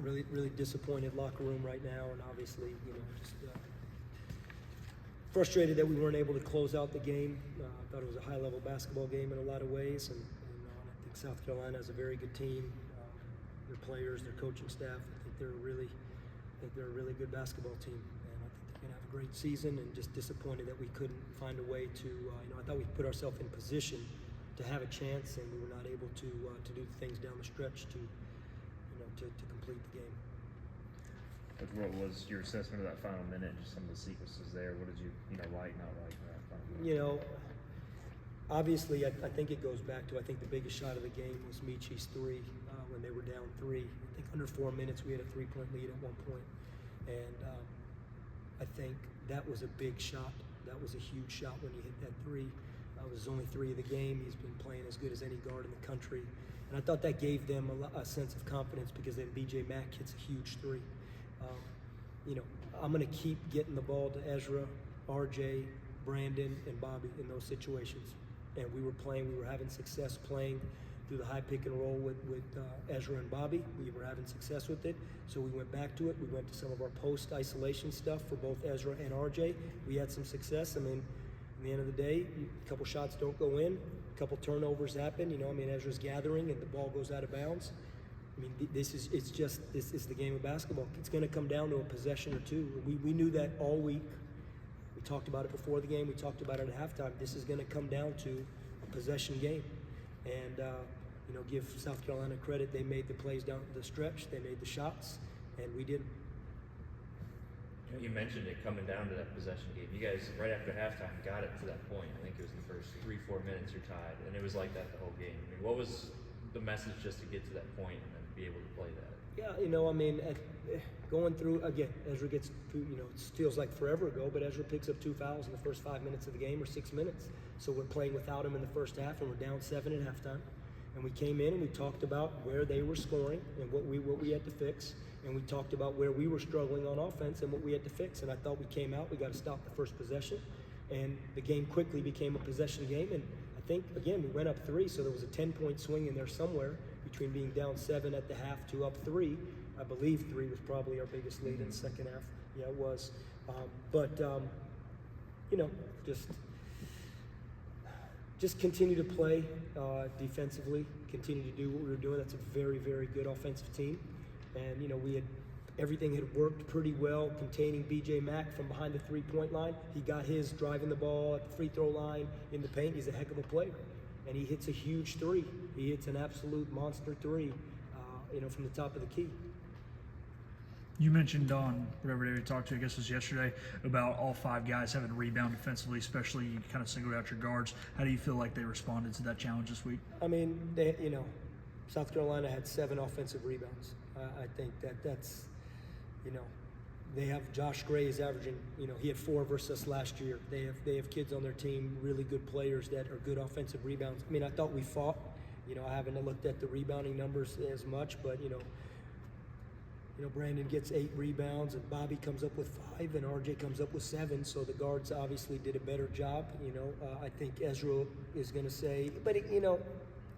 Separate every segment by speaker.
Speaker 1: Really disappointed locker room right now, and obviously, just frustrated that we weren't able to close out the game. I thought it was a high-level basketball game in a lot of ways, and I think South Carolina has a very good team. Their players, their coaching staff, I think they're a really good basketball team, and I think they're going to have a great season. And just disappointed that we couldn't find a way to. I thought we put ourselves in position to have a chance, and we were not able to do things down the stretch to complete the game.
Speaker 2: What was your assessment of that final minute? Just some of the sequences there. What did you like, not like that final minute?
Speaker 1: Obviously, I think it goes back to, I think the biggest shot of the game was Michi's three when they were down 3. I think under 4 minutes we had a 3-point lead at one point, and I think that was a big shot. That was a huge shot when he hit that 3. It was only 3 of the game. He's been playing as good as any guard in the country. And I thought that gave them a sense of confidence, because then B.J. Mack hits a huge 3. I'm going to keep getting the ball to Ezra, R.J., Brandon, and Bobby in those situations. And we were having success playing through the high pick and roll with Ezra and Bobby. We were having success with it, so we went back to it. We went to some of our post isolation stuff for both Ezra and R.J. We had some success. I mean, at the end of the day, a couple shots don't go in, a couple turnovers happen. Ezra's gathering and the ball goes out of bounds. This is the game of basketball. It's going to come down to a possession or two. We knew that all week. We talked about it before the game. We talked about it at halftime. This is going to come down to a possession game. And, give South Carolina credit. They made the plays down the stretch. They made the shots, and we didn't.
Speaker 3: You mentioned it coming down to that possession game. You guys, right after halftime, got it to that point. I think it was the first 3-4 minutes you're tied, and it was like that the whole game. What was the message just to get to that point and then be able to play that?
Speaker 1: Yeah, going through, again, Ezra gets through, it feels like forever ago, but Ezra picks up 2 fouls in the first 5 minutes of the game, or 6 minutes. So we're playing without him in the first half, and we're down 7 at halftime. And we came in and we talked about where they were scoring and what we had to fix. And we talked about where we were struggling on offense and what we had to fix. And I thought we came out, we got to stop the first possession. And the game quickly became a possession game. And I think, again, we went up 3, so there was a 10-point swing in there somewhere between being down 7 at the half to up 3. I believe 3 was probably our biggest lead in the second half. Yeah, it was. Just continue to play defensively, continue to do what we were doing. That's a very, very good offensive team. And, everything had worked pretty well, containing B.J. Mack from behind the 3-point line. He got his driving the ball at the free throw line in the paint. He's a heck of a player. And he hits a huge 3. He hits an absolute monster 3, from the top of the key.
Speaker 4: You mentioned on whatever day we talked to, I guess it was yesterday, about all 5 guys having to rebound defensively, especially you kind of singled out your guards. How do you feel like they responded to that challenge this week?
Speaker 1: South Carolina had 7 offensive rebounds. I think that's, they have Josh Gray is averaging, he had 4 versus us last year. They have kids on their team, really good players that are good offensive rebounds. I thought we fought. I haven't looked at the rebounding numbers as much, but, Brandon gets 8 rebounds, and Bobby comes up with 5, and RJ comes up with 7. So the guards obviously did a better job. I think Ezra is going to say, but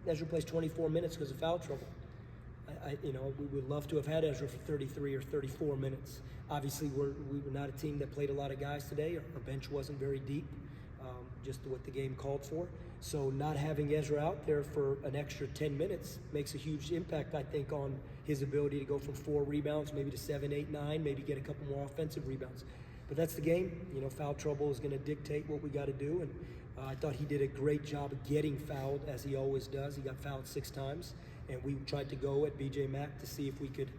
Speaker 1: Ezra plays 24 minutes because of foul trouble. We would love to have had Ezra for 33 or 34 minutes. Obviously, we were not a team that played a lot of guys today. Our bench wasn't very deep, just what the game called for. So not having Ezra out there for an extra 10 minutes makes a huge impact, I think, on his ability to go from 4 rebounds, maybe to 7, 8, 9, maybe get a couple more offensive rebounds. But that's the game. Foul trouble is going to dictate what we got to do. And I thought he did a great job of getting fouled, as he always does. He got fouled 6 times. And we tried to go at B.J. Mack to see if we could,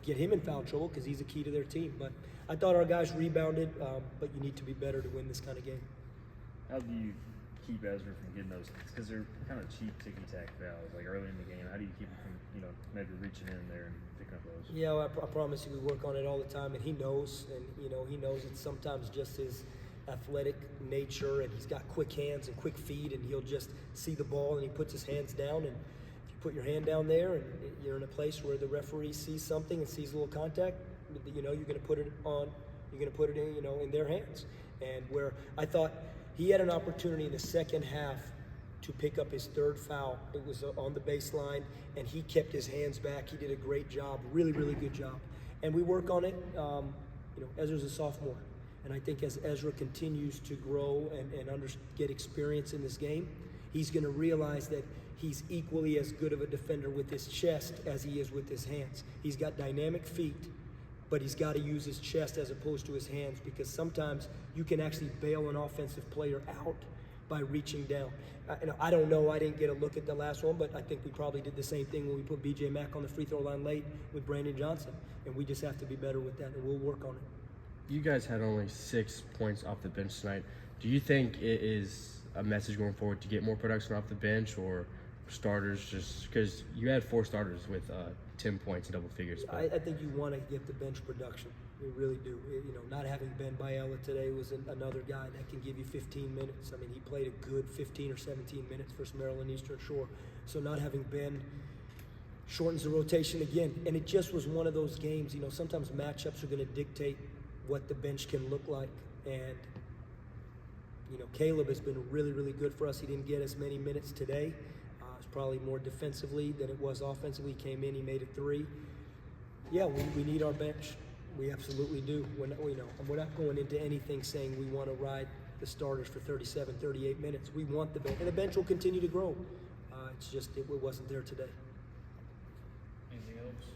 Speaker 1: get him in foul trouble, because he's a key to their team. But I thought our guys rebounded, but you need to be better to win this kind of game.
Speaker 2: How do you keep Ezra from getting those? Because they're kind of cheap ticky-tack fouls, like early in the game. How do you keep him from, maybe reaching in there and picking up those?
Speaker 1: Yeah, well, I promise you we work on it all the time, and he knows. And, he knows it's sometimes just his athletic nature, and he's got quick hands and quick feet, and he'll just see the ball, and he puts his hands down. And put your hand down there, and you're in a place where the referee sees something and sees a little contact, you're going to put it on, you're going to put it in, in their hands. And where I thought he had an opportunity in the second half to pick up his third foul. It was on the baseline, and he kept his hands back. He did a great job, really, really good job. And we work on it. You know, Ezra's a sophomore, and I think as Ezra continues to grow and get experience in this game, he's going to realize that he's equally as good of a defender with his chest as he is with his hands. He's got dynamic feet, but he's got to use his chest as opposed to his hands, because sometimes you can actually bail an offensive player out by reaching down. I don't know, I didn't get a look at the last one, but I think we probably did the same thing when we put BJ Mack on the free throw line late with Brandon Johnson, and we just have to be better with that, and we'll work on it.
Speaker 5: You guys had only 6 points off the bench tonight. Do you think it is a message going forward to get more production off the bench, or starters, just because you had 4 starters with 10 points in double figures?
Speaker 1: I think you want to get the bench production. You really do. You know, not having Ben Biella today was another guy that can give you 15 minutes. I mean, he played a good 15 or 17 minutes versus Maryland Eastern Shore. So not having Ben shortens the rotation again. And it just was one of those games, you know, sometimes matchups are going to dictate what the bench can look like. And, you know, Caleb has been really, really good for us. He didn't get as many minutes today. It's probably more defensively than it was offensively. He came in, he made a 3. Yeah, we need our bench. We absolutely do. We're not going into anything saying we want to ride the starters for 37, 38 minutes. We want the bench, and the bench will continue to grow. It's just it wasn't there today.
Speaker 4: Anything else?